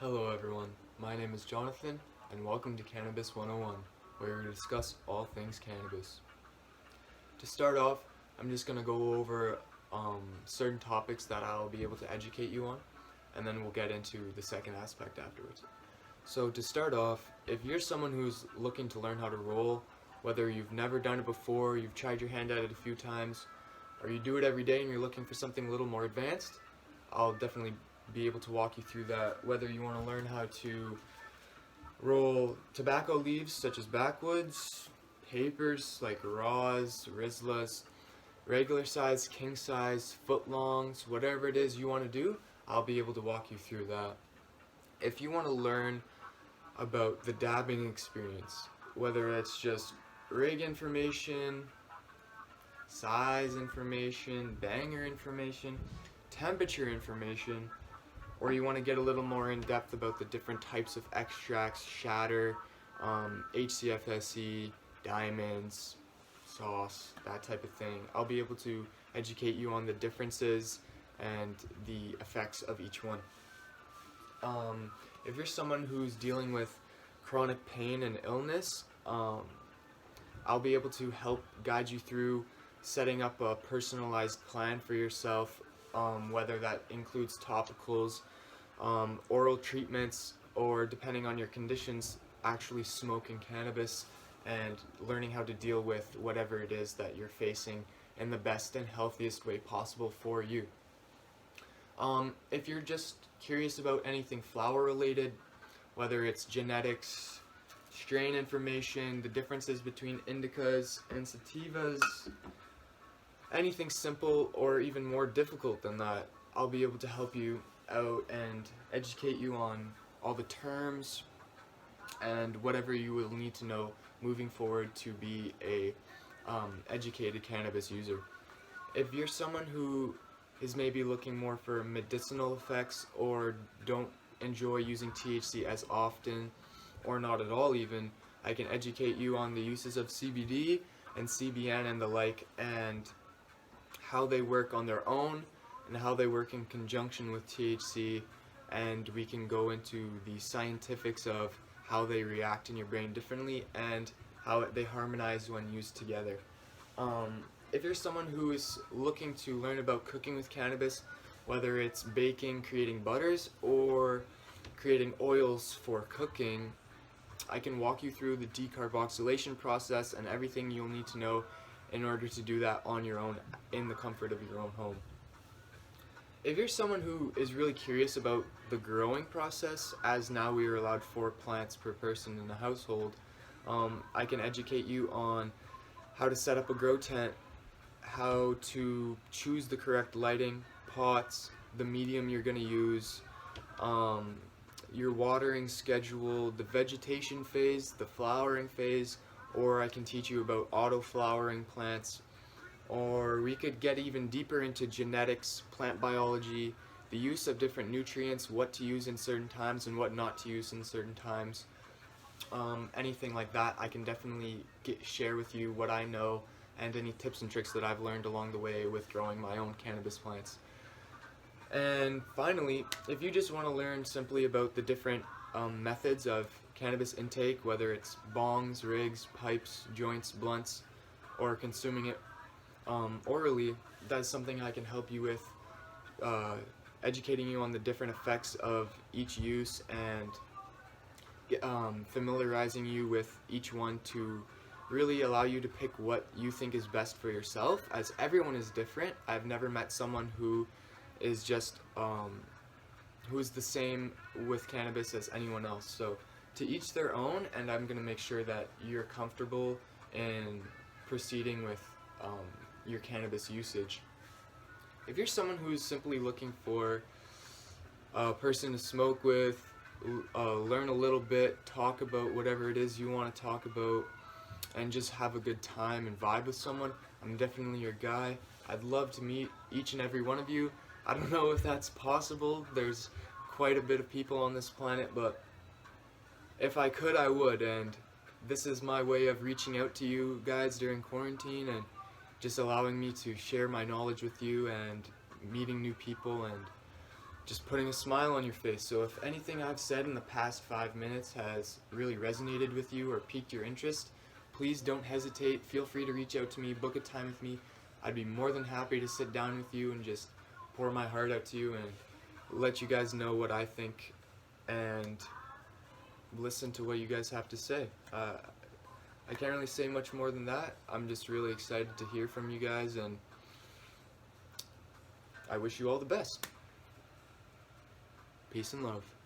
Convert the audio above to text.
Hello everyone, my name is Jonathan and welcome to Cannabis 101, where we discuss all things cannabis. To start off, I'm just going to go over certain topics that I'll be able to educate you on, and then we'll get into the second aspect afterwards. So to start off, if you're someone who's looking to learn how to roll, whether you've never done it before, you've tried your hand at it a few times, or you do it every day and you're looking for something a little more advanced, I'll definitely be able to walk you through that. Whether you want to learn how to roll tobacco leaves such as backwoods, papers like raws, rizlas, regular size, king size, footlongs, whatever it is you want to do, I'll be able to walk you through that. If you want to learn about the dabbing experience, whether it's just rig information, size information, banger information, temperature information, or you want to get a little more in depth about the different types of extracts, shatter, HCFSE, diamonds, sauce, that type of thing, I'll be able to educate you on the differences and the effects of each one. If you're someone who's dealing with chronic pain and illness, I'll be able to help guide you through setting up a personalized plan for yourself, whether that includes topicals, oral treatments, or depending on your conditions, actually smoking cannabis and learning how to deal with whatever it is that you're facing in the best and healthiest way possible for you. If you're just curious about anything flower related, whether it's genetics, strain information, the differences between indicas and sativas, anything simple or even more difficult than that, I'll be able to help you out and educate you on all the terms and whatever you will need to know moving forward to be a educated cannabis user. If you're someone who is maybe looking more for medicinal effects or don't enjoy using THC as often or not at all even, I can educate you on the uses of CBD and CBN and the like, and how they work on their own and how they work in conjunction with THC, and we can go into the scientifics of how they react in your brain differently and how they harmonize when used together. If you're someone who is looking to learn about cooking with cannabis, whether it's baking, creating butters, or creating oils for cooking, I can walk you through the decarboxylation process and everything you'll need to know in order to do that on your own in the comfort of your own home. If you're someone who is really curious about the growing process, as now we are allowed 4 plants per person in the household, I can educate you on how to set up a grow tent, how to choose the correct lighting, pots, the medium you're going to use, your watering schedule, the vegetation phase, the flowering phase, or I can teach you about auto-flowering plants, or we could get even deeper into genetics, plant biology, the use of different nutrients, what to use in certain times and what not to use in certain times. Anything like that, I can definitely share with you what I know and any tips and tricks that I've learned along the way with growing my own cannabis plants. And finally, if you just want to learn simply about the different methods of cannabis intake, whether it's bongs, rigs, pipes, joints, blunts, or consuming it orally, that's something I can help you with, educating you on the different effects of each use and familiarizing you with each one to really allow you to pick what you think is best for yourself, as everyone is different. I've never met someone who is just who's the same with cannabis as anyone else. So to each their own, and I'm going to make sure that you're comfortable in proceeding with your cannabis usage. If you're someone who's simply looking for a person to smoke with, learn a little bit, talk about whatever it is you want to talk about, and just have a good time and vibe with someone, I'm definitely your guy. I'd love to meet each and every one of you. I don't know if that's possible. There's quite a bit of people on this planet, but if I could, I would, and this is my way of reaching out to you guys during quarantine and just allowing me to share my knowledge with you and meeting new people and just putting a smile on your face. So if anything I've said in the past 5 minutes has really resonated with you or piqued your interest, please don't hesitate. Feel free to reach out to me, book a time with me. I'd be more than happy to sit down with you and just pour my heart out to you and let you guys know what I think and listen to what you guys have to say. I can't really say much more than that. I'm just really excited to hear from you guys, and I wish you all the best. Peace and love.